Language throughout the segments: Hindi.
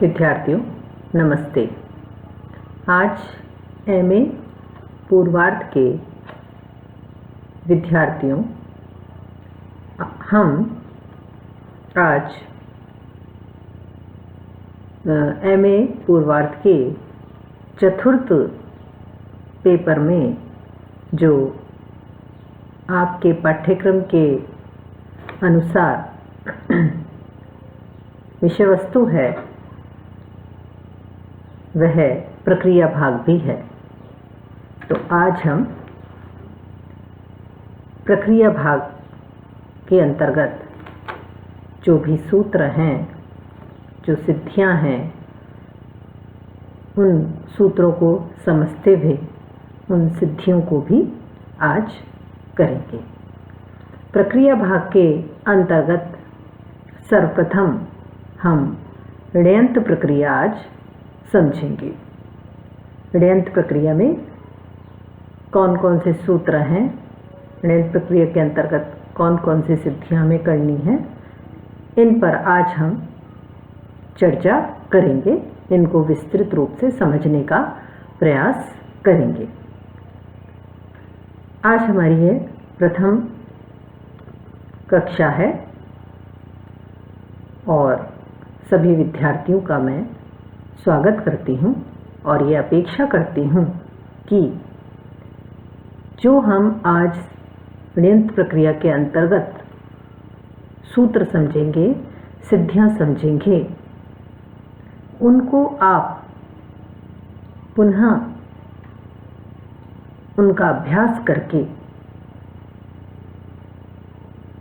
विद्यार्थियों नमस्ते। आज एमए पूर्वार्ध के विद्यार्थियों हम आज एमए पूर्वार्ध के चतुर्थ पेपर में जो आपके पाठ्यक्रम के अनुसार विषय वस्तु है वह प्रक्रिया भाग भी है। तो आज हम प्रक्रिया भाग के अंतर्गत जो भी सूत्र हैं, जो सिद्धियां हैं, उन सूत्रों को समझते हुए उन सिद्धियों को भी आज करेंगे। प्रक्रिया भाग के अंतर्गत सर्वप्रथम हम ऋण्यंत प्रक्रिया आज समझेंगे। ऋण्यंत प्रक्रिया में कौन कौन से सूत्र हैं, ऋण्यंत प्रक्रिया के अंतर्गत कौन कौन सी सिद्धियां हमें करनी है, इन पर आज हम चर्चा करेंगे। इनको विस्तृत रूप से समझने का प्रयास करेंगे। आज हमारी ये प्रथम कक्षा है और सभी विद्यार्थियों का मैं स्वागत करती हूँ और ये अपेक्षा करती हूँ कि जो हम आज ऋण्यंत प्रक्रिया के अंतर्गत सूत्र समझेंगे, सिद्धियाँ समझेंगे, उनको आप पुनः उनका अभ्यास करके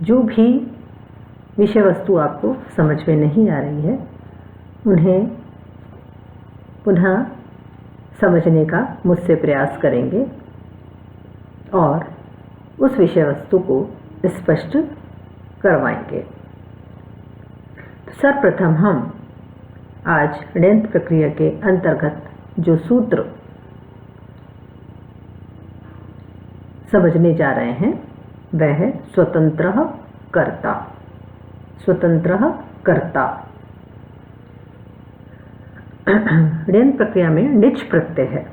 जो भी विषय वस्तु आपको समझ में नहीं आ रही है उन्हें पुनः समझने का मुझसे प्रयास करेंगे और उस विषय वस्तु को स्पष्ट करवाएंगे। तो सर्वप्रथम हम आज ऋण्यंत प्रक्रिया के अंतर्गत जो सूत्र समझने जा रहे हैं वह है स्वतंत्रः कर्ता। स्वतंत्रः कर्ता। ऋण्यंत प्रक्रिया में णिच प्रत्यय है।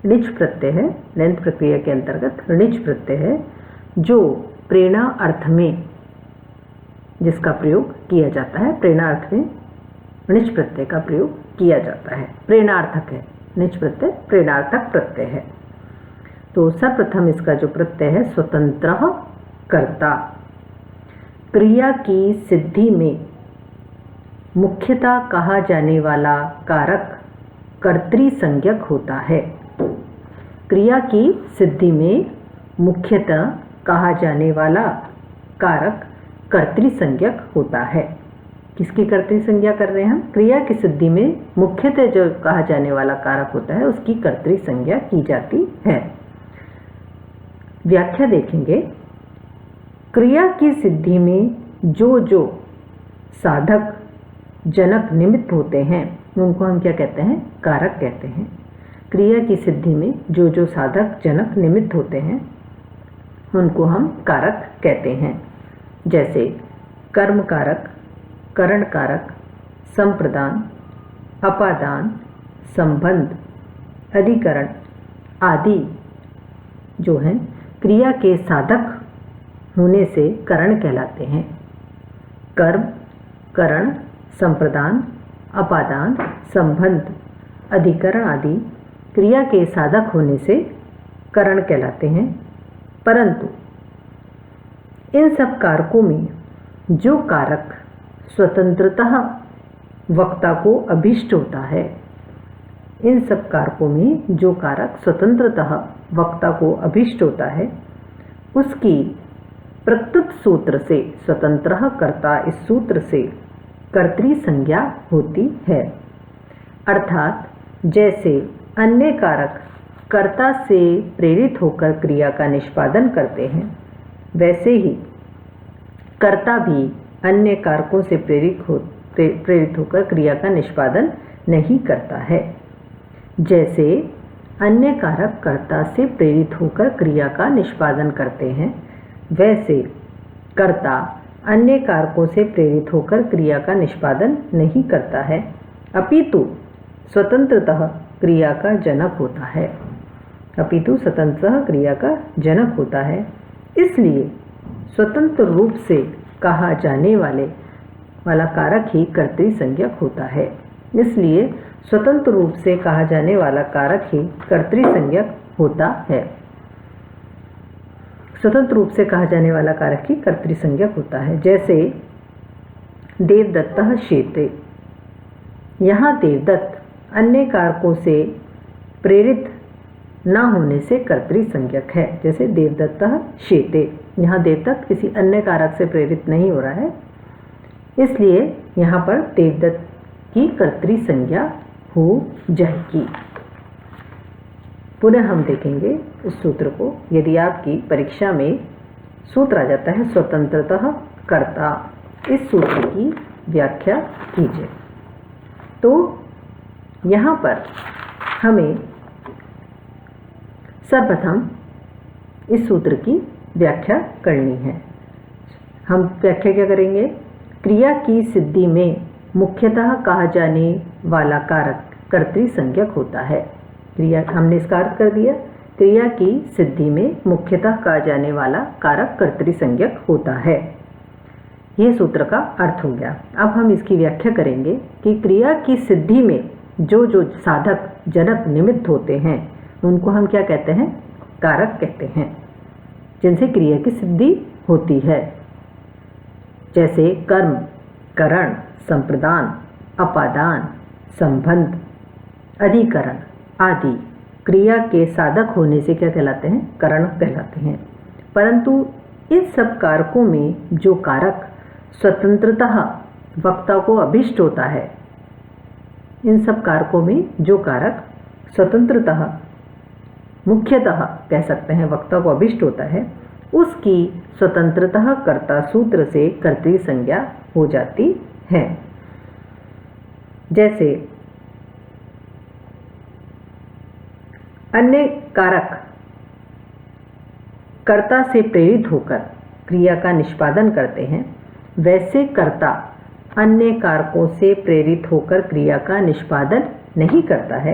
णिच प्रत्यय है ऋण्यंत प्रक्रिया के अंतर्गत णिच प्रत्यय है जो प्रेरणा अर्थ में जिसका प्रयोग किया जाता है। प्रेरणा अर्थ में णिच प्रत्यय का प्रयोग किया जाता है। प्रेरणार्थक है णिच प्रत्यय, प्रेरणार्थक प्रत्यय है। तो सर्वप्रथम इसका जो प्रत्यय है स्वतंत्रः कर्ता। क्रिया की सिद्धि में मुख्यतः कहा जाने वाला कारक कर्तृसंज्ञक होता है। क्रिया की सिद्धि में मुख्यतः कहा जाने वाला कारक कर्तृसंज्ञक होता है। किसकी कर्तृसंज्ञा कर रहे हैं हम? क्रिया की सिद्धि में मुख्यतः जो कहा जाने वाला कारक होता है उसकी कर्तृसंज्ञा की जाती है। व्याख्या देखेंगे। क्रिया की सिद्धि में जो साधक जनक निमित्त होते हैं उनको हम क्या कहते हैं? कारक कहते हैं। क्रिया की सिद्धि में जो साधक जनक निमित्त होते हैं उनको हम कारक कहते हैं। जैसे कर्म कारक, करण कारक, संप्रदान, अपादान, संबंध, अधिकरण आदि जो हैं क्रिया के साधक होने से करण कहलाते हैं। कर्म, करण, संप्रदान, अपादान, संबंध, अधिकरण आदि क्रिया के साधक होने से करण कहलाते हैं। परंतु इन सब कारकों में जो कारक स्वतंत्रतः वक्ता को अभीष्ट होता है, इन सब कारकों में जो कारक स्वतंत्रतः वक्ता को अभीष्ट होता है उसकी प्रकृत सूत्र से स्वतंत्रः कर्ता इस सूत्र से कर्तृसंज्ञा होती है। अर्थात जैसे अन्य कारक कर्ता से प्रेरित होकर क्रिया का निष्पादन करते हैं वैसे ही कर्ता भी अन्य कारकों से प्रेरित होकर क्रिया का निष्पादन नहीं करता है। जैसे अन्य कारक कर्ता से प्रेरित होकर क्रिया का निष्पादन करते हैं वैसे कर्ता अन्य कारकों से प्रेरित होकर क्रिया का निष्पादन नहीं करता है। अपितु स्वतंत्रतः क्रिया का जनक होता है। अपितु स्वतंत्रतः क्रिया का जनक होता है, इसलिए स्वतंत्र रूप से कहा जाने वाला कारक ही कर्तृसंज्ञक होता है। इसलिए स्वतंत्र रूप से कहा जाने वाला कारक ही कर्तृसंज्ञक होता है। स्वतंत्र रूप से कहा जाने वाला कारक ही कर्तृसंज्ञक होता है। जैसे देवदत्तः शेते, यहाँ देवदत्त अन्य कारकों से प्रेरित न होने से कर्तृसंज्ञक है। जैसे देवदत्तः शेते, यहाँ देवदत्त किसी अन्य कारक से प्रेरित नहीं हो रहा है, इसलिए यहाँ पर देवदत्त की कर्तृसंज्ञा हो जाएगी। पुनः हम देखेंगे उस सूत्र को। यदि आपकी परीक्षा में सूत्र आ जाता है स्वतंत्रतः कर्ता, इस सूत्र की व्याख्या कीजिए। तो यहाँ पर हमें सर्वप्रथम इस सूत्र की व्याख्या करनी है। हम व्याख्या क्या करेंगे? क्रिया की सिद्धि में मुख्यतः कहा जाने वाला कारक कर्तृसंज्ञक होता है। क्रिया हमने इसका अर्थ कर दिया, क्रिया की सिद्धि में मुख्यतः कहा जाने वाला कारक कर्तृसंज्ञक होता है। यह सूत्र का अर्थ हो गया। अब हम इसकी व्याख्या करेंगे कि क्रिया की सिद्धि में जो जो साधक जनक निमित्त होते हैं उनको हम क्या कहते हैं? कारक कहते हैं, जिनसे क्रिया की सिद्धि होती है। जैसे कर्म, करण, संप्रदान, अपादान, संबंध, अधिकरण आदि क्रिया के साधक होने से क्या कहलाते हैं? करण कहलाते हैं। परंतु इन सब कारकों में जो कारक स्वतंत्रतः वक्ता को अभिष्ट होता है, इन सब कारकों में जो कारक स्वतंत्रतः मुख्यतः कह सकते हैं वक्ता को अभिष्ट होता है, उसकी स्वतंत्रतः कर्ता सूत्र से कर्तृसंज्ञा हो जाती है। जैसे अन्य कारक कर्ता से प्रेरित होकर क्रिया का निष्पादन करते हैं, वैसे कर्ता अन्य कारकों से प्रेरित होकर क्रिया का निष्पादन नहीं करता है,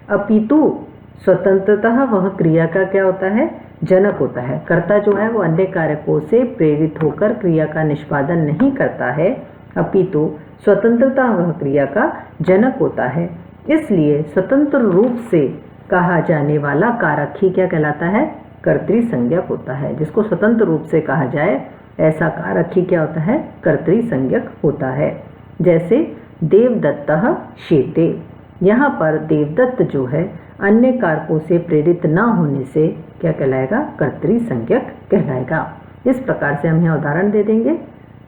अपितु स्वतंत्रतः वह क्रिया का क्या होता है? जनक होता है। कर्ता जो है वो अन्य कारकों से प्रेरित होकर क्रिया का निष्पादन नहीं करता है, अपितु स्वतंत्रतः वह क्रिया का जनक होता है। इसलिए स्वतंत्र रूप से कहा जाने वाला कारक ही क्या कहलाता है? कर्तृसंज्ञक होता है। जिसको स्वतंत्र रूप से कहा जाए ऐसा कारक ही क्या होता है? कर्तृसंज्ञक होता है। जैसे देवदत्तः शेते, यहाँ पर देवदत्त जो है अन्य कारकों से प्रेरित न होने से क्या कहलाएगा? कर्तृसंज्ञक कहलाएगा। इस प्रकार से हम यहाँ उदाहरण दे देंगे।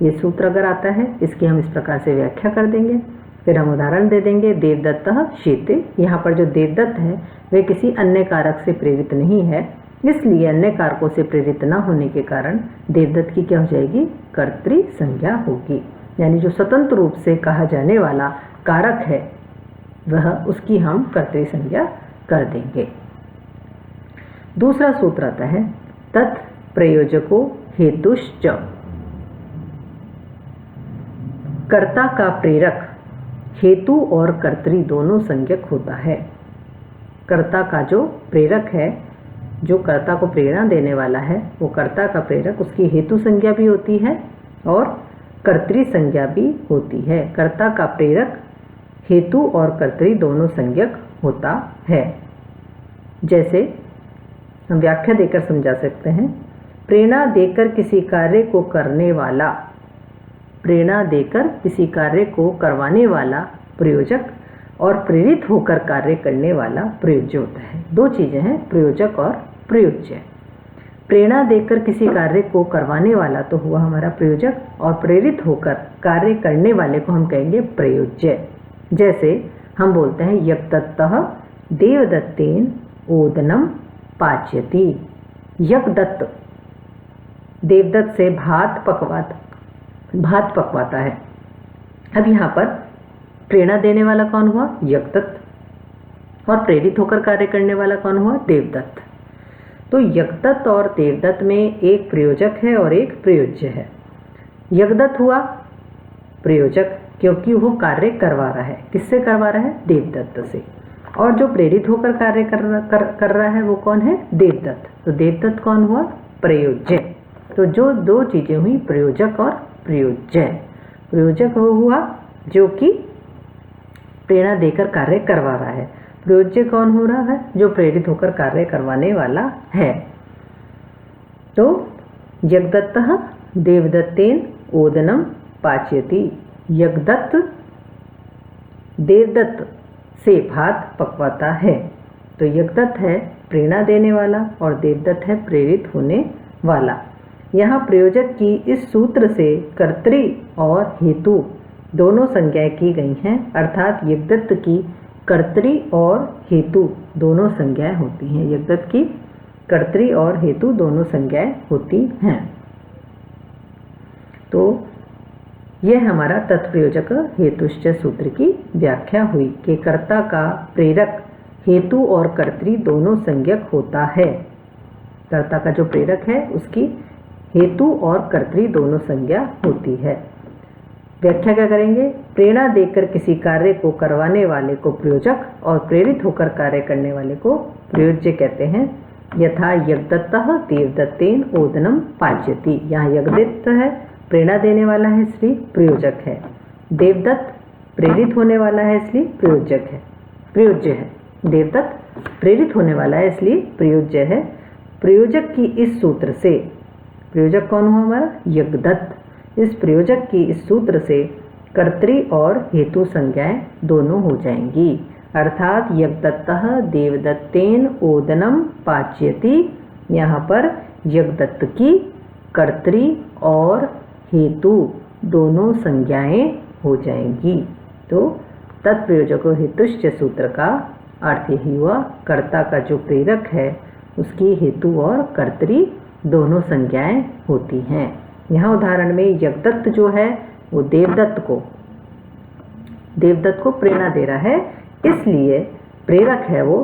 ये सूत्र अगर आता है इसकी हम इस प्रकार से व्याख्या कर देंगे, फिर हम उदाहरण दे देंगे। देवदत्तः शेते, यहाँ पर जो देवदत्त है वे किसी अन्य कारक से प्रेरित नहीं है, इसलिए अन्य कारकों से प्रेरित न होने के कारण देवदत्त की क्या हो जाएगी? कर्तृसंज्ञा होगी। यानी जो स्वतंत्र रूप से कहा जाने वाला कारक है वह उसकी हम कर्तृसंज्ञा कर देंगे। दूसरा सूत्र आता है तत् प्रयोजको हेतुश्च। कर्ता का प्रेरक हेतु और कर्तृ दोनों संज्ञक होता है। कर्ता का जो प्रेरक है, जो कर्ता को प्रेरणा देने वाला है, वो कर्ता का प्रेरक उसकी हेतु संज्ञा भी होती है और कर्तृ संज्ञा भी होती है। कर्ता का प्रेरक हेतु और कर्तृ दोनों संज्ञक होता है। जैसे हम व्याख्या देकर समझा सकते हैं। प्रेरणा देकर किसी कार्य को करने वाला, प्रेरणा देकर किसी कार्य को करवाने वाला प्रयोजक और प्रेरित होकर कार्य करने वाला प्रयोज्य होता है। दो चीजें हैं, प्रयोजक और प्रयोज्य। प्रेरणा देकर किसी कार्य को करवाने वाला तो हुआ हमारा प्रयोजक, और प्रेरित होकर कार्य करने वाले को हम कहेंगे प्रयोज्य। जैसे हम बोलते हैं यज्ञदत्तः देवदत्तेन ओदनम पाच्यति। यज्ञदत्त देवदत्त से भात पकवाता है। अब यहाँ पर प्रेरणा देने वाला कौन हुआ? यज्ञदत्त, और प्रेरित होकर कार्य करने वाला कौन हुआ? देवदत्त। तो यज्ञदत्त और देवदत्त में एक प्रयोजक है और एक प्रयोज्य है। यज्ञदत्त हुआ प्रयोजक, क्योंकि वो कार्य करवा रहा है। किससे करवा रहा है? देवदत्त से। और जो प्रेरित होकर कार्य कर रहा है वो कौन है? देवदत्त। तो देवदत्त कौन हुआ? प्रयोज्य। तो जो दो चीजें हुई, प्रयोजक और प्रयोज्य। प्रयोजक वो हुआ जो कि प्रेरणा देकर कार्य करवा रहा है। प्रयोज्य कौन हो रहा है? जो प्रेरित होकर कार्य करवाने वाला है। तो यज्ञदत्तः देवदत्तेन ओदनम पाचयति। यज्ञदत्त देवदत्त से भात पकवाता है। तो यज्ञदत्त है प्रेरणा देने वाला और देवदत्त है प्रेरित होने वाला। यहाँ प्रयोजक की इस सूत्र से कर्तृ और हेतु दोनों संज्ञाएं की गई हैं, अर्थात यज्ञदत्त की कर्तृ और हेतु दोनों संज्ञाएं होती हैं। यज्ञदत्त की कर्तृ और हेतु दोनों संज्ञाएं होती हैं। तो यह हमारा तत्प्रयोजक हेतुश्च सूत्र की व्याख्या हुई कि कर्ता का प्रेरक हेतु और कर्तृ दोनों संज्ञक होता है। कर्ता का जो प्रेरक है उसकी हेतु और कर्तृ दोनों संज्ञा होती है। व्याख्या क्या करेंगे? प्रेरणा देकर किसी कार्य को करवाने वाले को प्रयोजक और प्रेरित होकर कार्य करने वाले को प्रयोज्य कहते हैं। यथा यज्ञदत्तः देवदत्तेन ओदनम पाच्यति। यहाँ यज्ञदत्त है प्रेरणा देने वाला है इसलिए प्रयोजक है। देवदत्त प्रेरित होने वाला है इसलिए प्रयोज्य है। देवदत्त प्रेरित होने वाला है इसलिए प्रयोज्य है। प्रयोजक की इस सूत्र से, प्रयोजक कौन हुआ हमारा? यज्ञदत्त। इस प्रयोजक की इस सूत्र से कर्तृ और हेतु संज्ञाएं दोनों हो जाएंगी, अर्थात यज्ञदत्तः देवदत्तेन ओदनम पाच्यति। यहाँ पर यज्ञदत्त की कर्तृ और हेतु दोनों संज्ञाएं हो जाएंगी। तो तत्प्रयोजको हेतुश्च सूत्र का अर्थ यही हुआ, कर्ता का जो प्रेरक है उसकी हेतु और कर्तृ दोनों संज्ञाएं होती हैं। यहाँ उदाहरण में यज्ञदत्त जो है वो देवदत्त को प्रेरणा दे रहा है, इसलिए प्रेरक है वो,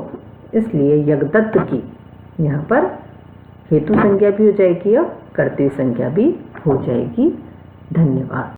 इसलिए यज्ञदत्त की यहाँ पर हेतु संज्ञा भी हो जाएगी और कर्तृ संज्ञा भी हो जाएगी। धन्यवाद।